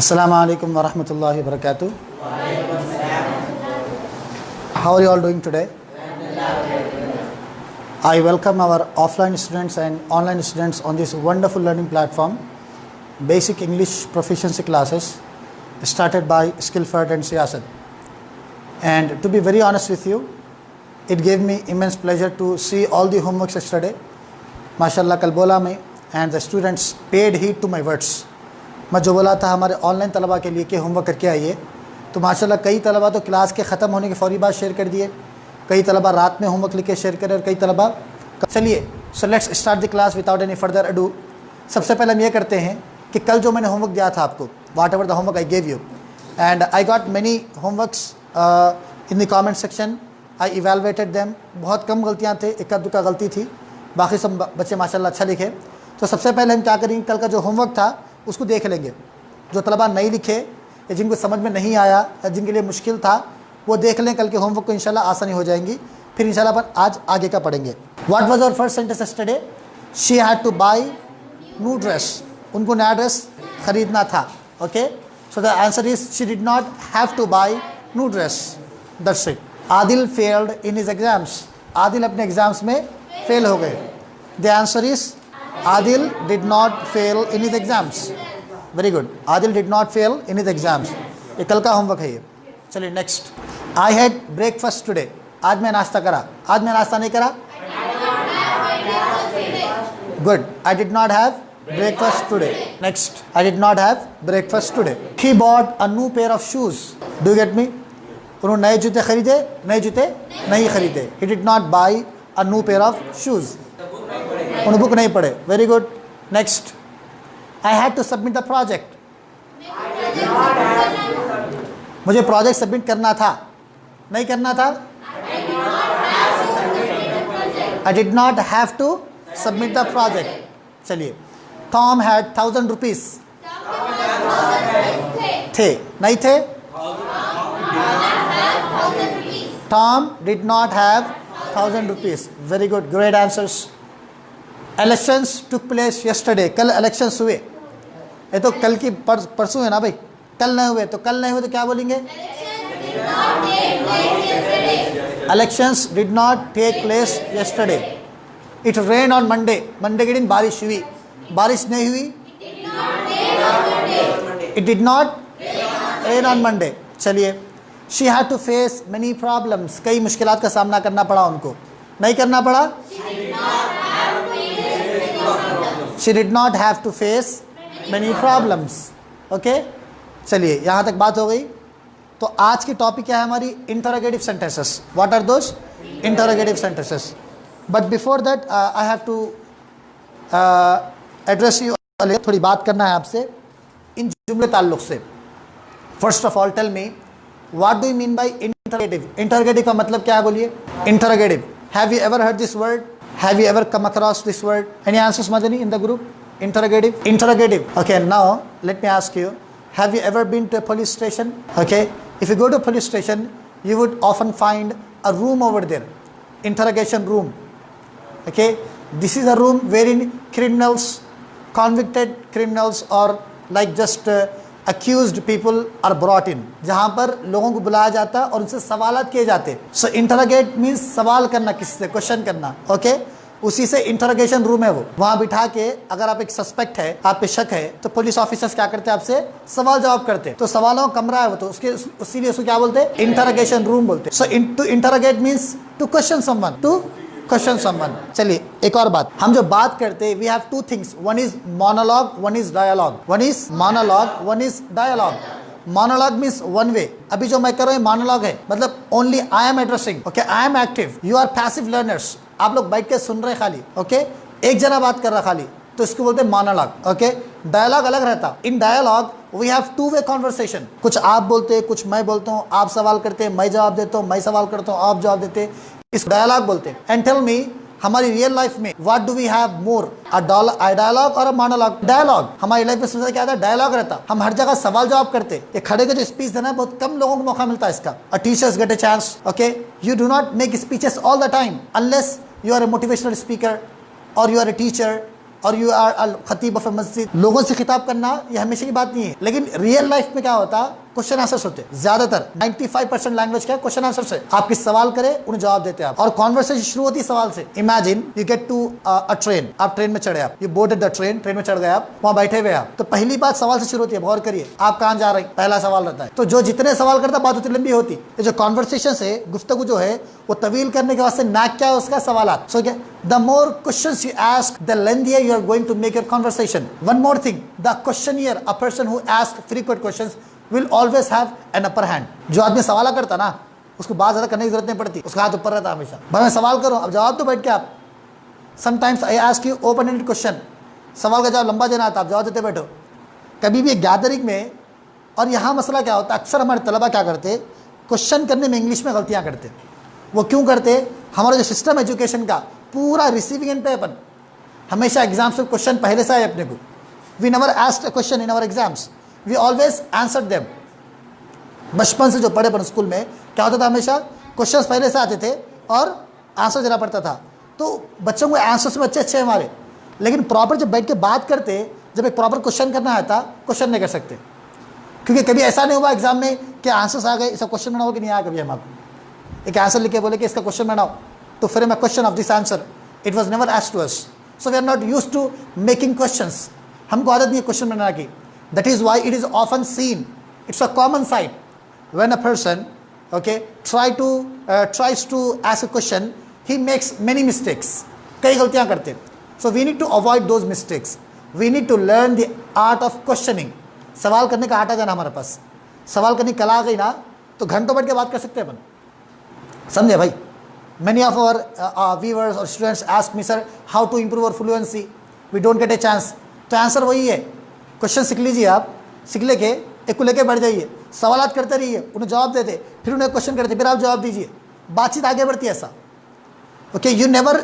Assalamu alaikum wa rahmatullahi wa barakatuh. How are you all doing today? I welcome our offline students and online students on this wonderful learning platform, Basic English Proficiency Classes, started by Skillford and Siyasat. And to be very honest with you, it gave me immense pleasure to see all the homeworks yesterday. MashaAllah कल बोला मैं, and the students paid heed to my words. मैं जो बोला था हमारे online तलबा के लिए कि होमवर्क करके आइए, तो माशाल्लाह कई तलबा तो क्लास के ख़त्म होने के फ़ौरी बाद शेयर कर दिए, कई तलबा रात में होमवर्क लिख के शेयर करे और कई तलबा चलिए so let's start the class without any further ado. सबसे पहले हम ये करते हैं कि कल जो मैंने होमवर्क दिया था आपको, whatever the homework I gave you, and I got many homeworks in the comment section, I evaluated them. बहुत कम गलतियाँ थे, इक्का दुक्का गलती थी, बाकी सब बच्चे माशाल्लाह अच्छा लिखे। तो सबसे पहले हम क्या करेंगे, कल का जो होमवर्क था उसको देख लेंगे। जो तलबा नहीं लिखे या जिनको समझ में नहीं आया या जिनके लिए मुश्किल था वो देख लें, कल के होमवर्क को इंशाल्लाह आसानी हो जाएंगी। फिर इंशाल्लाह अपन आज आगे का पढ़ेंगे। What was our first sentence yesterday? She had to buy new dress. उनको नया ड्रेस खरीदना था। Okay, so the answer is she did not have to buy new dress, that's it. Adil failed in his exams. Adil अपने exams में fail हो गए। The answer is Adil did not fail in his exams. Very good. Adil did not fail in his exams. ये कल का homework है ये। चलिए next. I had breakfast today. आज मैं नाश्ता करा। आज मैं नाश्ता नहीं करा। Good. I did not have breakfast today. Next. I did not have breakfast today. He bought a new pair of shoes. Do you get me? उन्होंने नए जूते खरीदे, नए जूते नहीं खरीदे। He did not buy a new pair of shoes. उन्होंने book नहीं पढ़े। Very good. Next. I had to submit the project. मुझे प्रोजेक्ट सबमिट करना था, नहीं करना था। I did not have to submit the project. चलिए, टॉम हैड 1000 रुपीज। थे, नहीं थे। Tom did not have 1000 rupees. Very good, great answers. Elections took place yesterday. कल इलेक्शंस हुए। ये तो कल की परसों है ना भाई, कल नहीं हुए तो कल नहीं हुए तो क्या बोलेंगे? Elections did not take place yesterday. It rain on Monday. Monday के दिन बारिश हुई। बारिश नहीं हुई। It did not rain on Monday. चलिए, she had to face many problems. कई मुश्किलात का सामना करना पड़ा उनको, नहीं करना पड़ा। She did not have to face many problems. Okay? चलिए, यहाँ तक बात हो गई। तो आज की टॉपिक क्या है हमारी? Interrogative sentences. What are those? Interrogative sentences. But before that, I have to address you. थोड़ी बात करना है आपसे इन जुमले ताल्लुक से। First of all, tell me, what do you mean by interrogative? Interrogative का मतलब क्या है बोलिए? Interrogative. Have you ever heard this word? Have you ever come across this word? Any answers, Madani, in the group? Interrogative? Interrogative. Okay, now let me ask you, have you ever been to a police station? Okay, if you go to a police station, you would often find a room over there, interrogation room. Okay, this is a room wherein criminals, convicted criminals or like just accused people are brought in, जहाँ पर लोगों को बुलाया जाता और उनसे सवालात किए जाते। So interrogate means सवाल करना, किसी से क्वेश्चन करना। ओके, उसी से इंटरोगेशन रूम है वो। वहाँ बिठा के अगर आप एक सस्पेक्ट है, आप पे शक है, तो पुलिस ऑफिसर्स क्या करते हैं? आपसे सवाल जवाब करते हैं। तो सवालों का कमरा है वो, तो उसके इसीलिए उसको क्या बोलते हैं? इंटरोगेशन रूम बोलते हैं। So to interrogate means to question someone, to question someone. चलिए, एक और बात, हम जो बात करते हैं, we have two things, one is monologue, one is dialogue. One is monologue, one is dialogue. Monologue means one way. अभी जो मैं कर रहा हूँ मोनोलॉग है, मतलब only I am addressing. Okay, I am active, you are passive learners. आप लोग बैठ के सुन रहे खाली। ओके, एक जना बात कर रहा खाली, तो इसको बोलते हैं मोनोलॉग। ओके, डायलॉग अलग रहता। In dialogue we have two way conversation. कुछ आप बोलते हैं, कुछ मैं बोलता हूँ, आप सवाल करते हैं, मैं जवाब देता हूँ, मैं सवाल करता हूँ, आप जवाब देते हैं, इस डायलॉग बोलते हैं। एंड टेल मी, हमारी रियल लाइफ में what do we have more, a dialogue और अ मोनोलॉग? डायलॉग। हमारी लाइफ में सबसे क्या था? डायलॉग रहता। हम हर जगह सवाल जवाब करते। ये खड़े के जो स्पीच देना है, बहुत कम लोगों को मौका मिलता है इसका। A teachers get a chance. Okay, you do not make speeches all the time unless you are a motivational speaker or you are a teacher और you are all Khatib of मस्जिद, लोगों से खिताब करना ये हमेशा की बात नहीं है, लेकिन रियल लाइफ में क्या होता, क्वेश्चन आंसर्स होते हैं। ज्यादातर 95% लैंग्वेज क्या है, क्वेश्चन आंसर्स है। आप किस सवाल करें उन्हें जवाब देते हैं आप, और कॉन्वर्सेशन शुरू होती है सवाल से। Imagine you get to a train, आप ट्रेन में चढ़े, आप you boarded the train, train में चढ़ गए, आप वहां बैठे हुए आप, तो पहली बात सवाल से शुरू होती है, गौर करिए आप कहां जा रहे हैं, पहला सवाल रहता है। तो जो जितने सवाल करता बात उतनी लंबी होती है। जो कॉन्वर्सेशन है, गुफ्तगू जो है वो तवील करने के वास्ते नाक क्या है उसका, सवाल। सो क्या, the more questions you ask the lengthier you are going to make your conversation. One more thing, the questioner, a person who ask frequent questions will always have an upper hand। जो आदमी सवाल करता ना उसको बात ज़्यादा करने की जरूरत नहीं पड़ती, उसका हाथ ऊपर रहता हमेशा। भाई मैं सवाल करूँ, अब जवाब तो बैठ के आप। Sometimes I ask you open ended question, सवाल का जवाब लंबा देना आता, आप जवाब देते बैठो। कभी भी एक गैदरिंग में, और यहाँ मसला क्या होता है, अक्सर हमारे तलबा क्या करते, क्वेश्चन करने में इंग्लिश में गलतियाँ करते। वो क्यों करते, हमारा जो सिस्टम एजुकेशन का पूरा रिसीविंग एंड पे अपन हमेशा एग्जाम्स से क्वेश्चन पहले से आए अपने को। We never asked a question in our exams, we always answer them. बचपन से जो पढ़े पर स्कूल में क्या होता था, हमेशा क्वेश्चंस पहले से आते थे और आंसर देना पड़ता था। तो बच्चों को आंसर्स में अच्छे हमारे, लेकिन प्रॉपर जब बैठ के बात करते, जब एक प्रॉपर क्वेश्चन करना आता, क्वेश्चन नहीं कर सकते। क्योंकि कभी ऐसा नहीं हुआ एग्जाम में कि आंसर्स आ गए, इसका क्वेश्चन बनाओ कि नहीं आया। कभी हम आपको एक आंसर लिख के बोले कि इसका क्वेश्चन बनाओ, तो फिर मैं question of this answer, it was never asked to us. So we are not used to making questions, हमको आदत नहीं है क्वेश्चन बनाने की। That is why it is often seen, it's a common sight, when a person tries to ask a question, he makes many mistakes, कई गलतियां करते हैं। So we need to avoid those mistakes, we need to learn the art of questioning। सवाल करने का art आ जाना हमारे पास, सवाल करने की कला आ गई ना तो घंटों बैठ के बात कर सकते हैं अपन, समझे भाई। Many of our viewers or students ask me, sir, how to improve our fluency, we don't get a chance। तो आंसर वही है, क्वेश्चन सीख लीजिए आप, सीख लेके एक को लेके बैठ जाइए, सवालात करते रहिए, उन्हें जवाब देते, फिर उन्हें क्वेश्चन करते, फिर आप जवाब दीजिए, बातचीत आगे बढ़ती है ऐसा। Okay, you never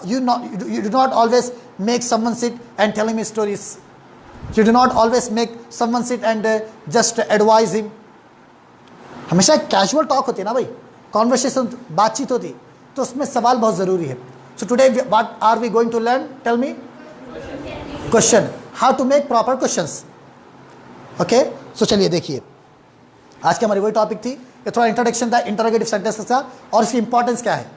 you do not always make someone sit and tell him stories, you do not always make someone sit and just advise him। हमेशा कैजुअल टॉक होती है ना भाई, कॉन्वर्सेशन, बातचीत होती, तो उसमें सवाल बहुत ज़रूरी है। So today what are we going to learn, tell me, question, how to make proper questions. Okay, so चलिए देखिए, आज की हमारी वही टॉपिक थी कि थोड़ा इंट्रोडक्शन था इंटरोगेटिव सेंटेंसेस का, और इसकी इंपॉर्टेंस क्या है।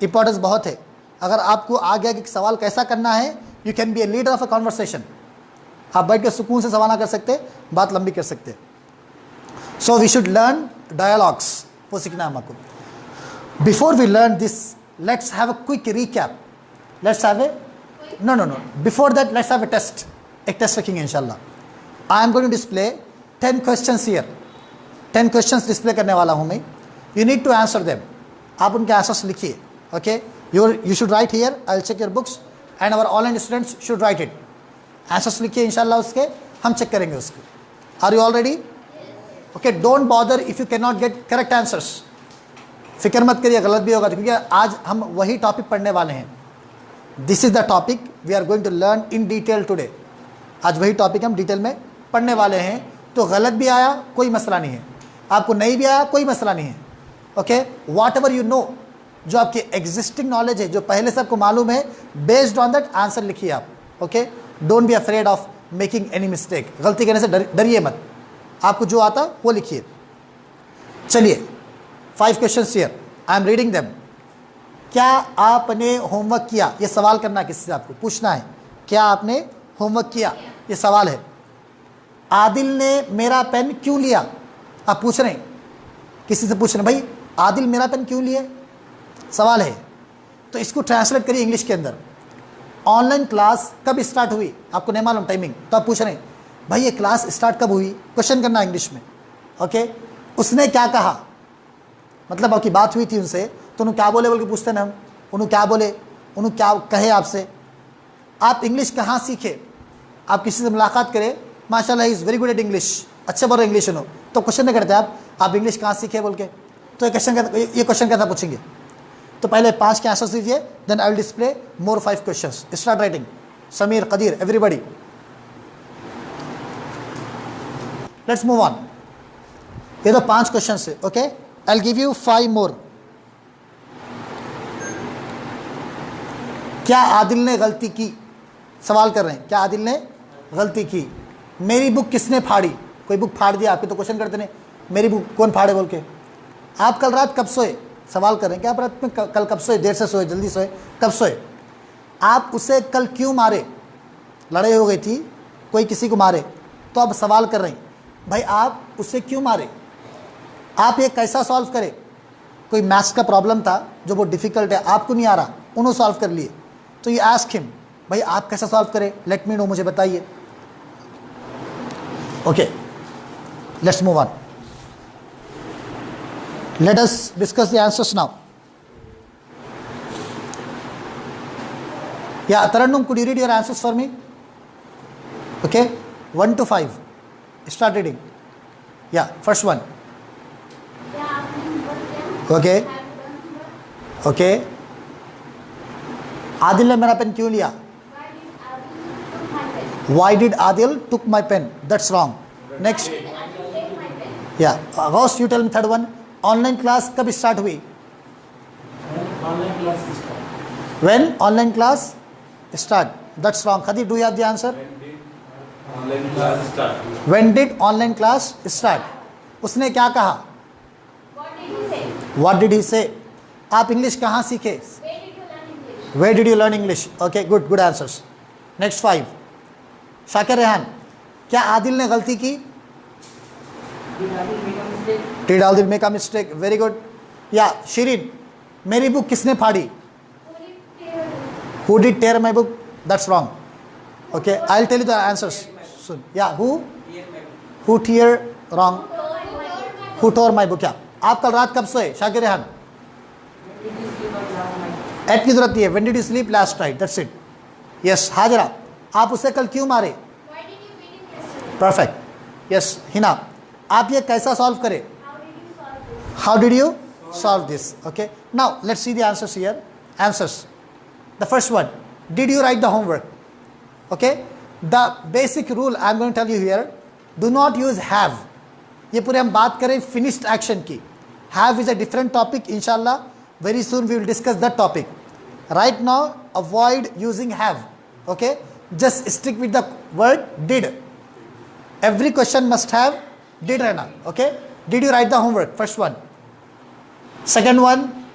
इंपॉर्टेंस बहुत है, अगर आपको आ गया कि सवाल कैसा करना है, you can be a leader of a conversation. आप बैठ के सुकून से सवाल ना कर सकते, बात लंबी कर सकते। So we should learn dialogues, वो सीखना है हमको। Before we learn this, let's have a quick recap, let's have a no, before that let's have a test, एक टेस्ट रखेंगे इंशाल्लाह। I am going to display 10 questions here, 10 questions display करने वाला हूँ मैं, you need to answer them. आप उनके answers लिखिए। Okay, you should write here, I will check your books and our online students should write it. Answers लिखिए इंशाल्लाह, उसके हम चेक करेंगे उसको। Are you all ready? Okay, don't bother if you can not get correct answers, फिक्र मत करिए गलत भी होगा, क्योंकि आज हम वही टॉपिक पढ़ने वाले हैं। This is the topic we are going to learn in detail today. आज वही टॉपिक हम डिटेल में पढ़ने वाले हैं, तो गलत भी आया कोई मसला नहीं है, आपको नहीं भी आया कोई मसला नहीं है। Okay, what ever you know, जो आपकी एग्जिस्टिंग नॉलेज है, जो पहले से आपको मालूम है, बेस्ड ऑन दैट आंसर लिखिए आप। Okay, don't be afraid of making any mistake, गलती करने से डरिए मत, आपको जो आता वो लिखिए। चलिए, 5 questions here, I am reading them. क्या आपने होमवर्क किया, ये सवाल करना किसी से आपको पूछना है, क्या आपने होमवर्क किया, ये सवाल है। आदिल ने मेरा पेन क्यों लिया, आप पूछ रहे हैं, किसी से पूछ रहे हैं, भाई आदिल मेरा पेन क्यों लिए, सवाल है। तो इसको ट्रांसलेट करिए इंग्लिश के अंदर। ऑनलाइन क्लास कब स्टार्ट हुई, आपको नहीं मालूम टाइमिंग, तो आप पूछ रहे हैं भाई ये क्लास स्टार्ट कब हुई, क्वेश्चन करना इंग्लिश में। ओके, उसने क्या कहा, मतलब आपकी बात हुई थी उनसे, तो उन्होंने क्या बोले बोल के पूछते ना हम, उन्होंने क्या बोले, उन्होंने क्या कहे आपसे। आप इंग्लिश कहाँ सीखे, आप किसी से मुलाकात करें, माशाल्लाह is very good at English, अच्छे बोल रहे इंग्लिश उन्होंने, तो क्वेश्चन नहीं करते आप इंग्लिश कहाँ सीखे बोल के, तो ये क्वेश्चन कैसा पूछेंगे। तो पहले 5 के आंसर दीजिए, then I will display more 5 questions. Start writing, Sameer, Qadir, everybody, let's move on. ये तो 5 क्वेश्चन है। Okay, I will give you 5 more. क्या आदिल ने गलती की, सवाल कर रहे हैं क्या आदिल ने गलती की। मेरी बुक किसने फाड़ी, कोई बुक फाड़ दिया आपकी तो क्वेश्चन करते नहीं मेरी बुक कौन फाड़े बोल के। आप कल रात कब सोए, सवाल कर रहे हैं क्या आप रात में कल कब सोए, देर से सोए जल्दी सोए, कब सोए। आप उसे कल क्यों मारे, लड़ाई हो गई थी कोई किसी को मारे तो अब सवाल कर रहे हैं भाई आप उसे क्यों मारे। आप ये कैसा सॉल्व करें, कोई मैथ्स का प्रॉब्लम था जो बहुत डिफिकल्ट है आपको नहीं आ रहा उन्होंने सॉल्व कर लिए तो ये आस्क हिम भाई आप कैसा सॉल्व करें, लेट मी नो, मुझे बताइए। Okay let's move on, let us discuss the answers now. या Tarannum, could you read your answers for me? Okay, 1 to 5. Start reading. Yeah, first one. Okay. Okay. Adil ने मेरा pen क्यों लिया? Why did Adil took my pen? That's wrong. Next. Yeah. Ghost, you tell me third one. Online class कब start हुई? When online class start? That's wrong. Khadi, do you have the answer? Online class start. When did online class start? उसने क्या कहा? What did he say? What did he say? आप English कहाँ सीखे? Where did you learn English? Where did you learn English? Okay, good, good answers. Next 5. Shakir Rehan, क्या आदिल ने गलती की? Did Adil make a mistake? Very good. Yeah, Shirin, मेरी book किसने फाड़ी? Who did tear my book? That's wrong. Okay, I'll tell you the answers soon. Yeah, who? Who tear? Wrong. Who tore my book? Yeah. आप कल रात कब सोए? Shakir Rehan. Eight की जरूरत नहीं है. When did you sleep last night? That's it. Yes, Hazra, आप उसे कल क्यों मारे? Why did you beat him yesterday? Perfect. Yes, Hina, आप ये कैसा सॉल्व करें? How did you solve this? How did you solve this? Okay. Now let's see the answers here. Answers. The first one. Did you write the homework? Okay. The basic rule I am going to tell you here. Do not use have. ये पूरे हम बात करें finished action की. Have is a different topic. Inshallah, very soon we will discuss that topic. Right now, avoid using have. Okay. Just stick with the word did. Every question must have did रहना. Okay. Did you write the homework? First one. Second one.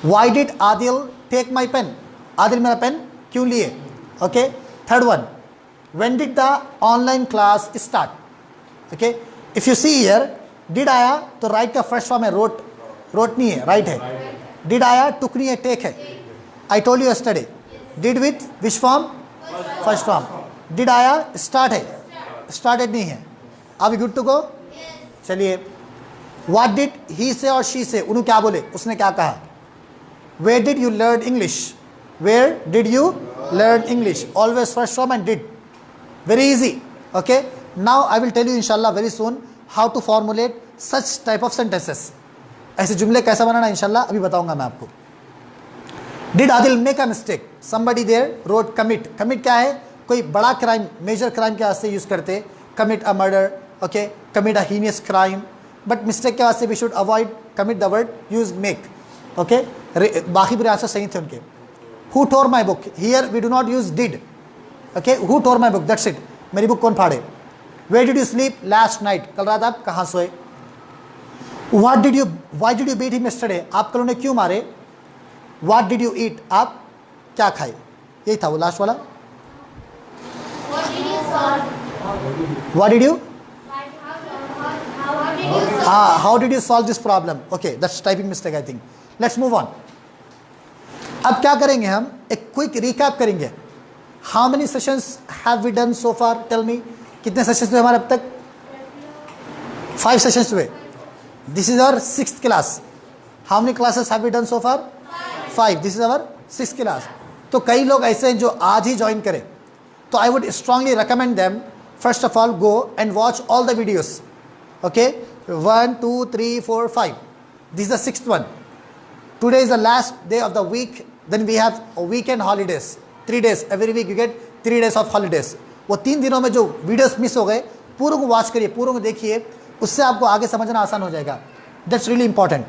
Why did Adil take my pen? Adil मेरा pen क्यों लिए? Okay. Third one. When did the online class start? Okay. If you see here, did आया तो right का first form है, wrote नहीं है, right है. Did आया took नहीं है, take है. I told you yesterday. Did with which form? First form. Did आया start है, started नहीं है. Are we good to go? चलिए. What did he say or she say? उन्होंने क्या बोले? उसने क्या कहा? Where did you learn English? Where did you learn English? Always first form and did. Very easy. Okay. Now I will tell you inshallah very soon how to formulate such type of sentences. ऐसे जुमले कैसा बनाना इंशाल्लाह अभी बताऊंगा मैं आपको. Did Adil make a mistake? Somebody there wrote commit. Commit क्या है? कोई बड़ा crime, major crime के वास्ते यूज करते. Commit a murder. Okay. Commit a heinous crime. But mistake के वास्ते we should avoid commit the word, use make. Okay. बाकी पूरे आंसर सही थे उनके. Who tore my book? Here we do not use did. Okay. Who tore my book? That's it. मेरी book कौन फाड़े? Where did you sleep last night? कल रात आप कहाँ सोए? Why did you beat him yesterday? आप कल उन्हें क्यों मारे? What did you eat? आप क्या खाए? यही था वो लास्ट वाला. What did you solve? What did you? How did you solve? How did you solve this problem? Okay, that's typing mistake I think. Let's move on. अब क्या करेंगे हम? एक quick recap करेंगे. How many sessions have we done so far? Tell me. कितने sessions हुए हमारे अब तक? 5 सेशंस हुए. This is our 6th class. How many classes have we done so far? 5. This is our 6th class. तो कई लोग ऐसे हैं जो आज ही ज्वाइन करें. तो I would strongly recommend them. First of all, go and watch all the videos. Okay, 1, 2, 3, 4, 5. This is the 6th one. Today is the last day of the week. Then we have a weekend holidays. 3 days. Every week you get 3 days of holidays. वो 3 दिनों में जो videos miss हो गए पूरों को watch करिए, पूरों को देखिए, उससे आपको आगे समझना आसान हो जाएगा. That's really important.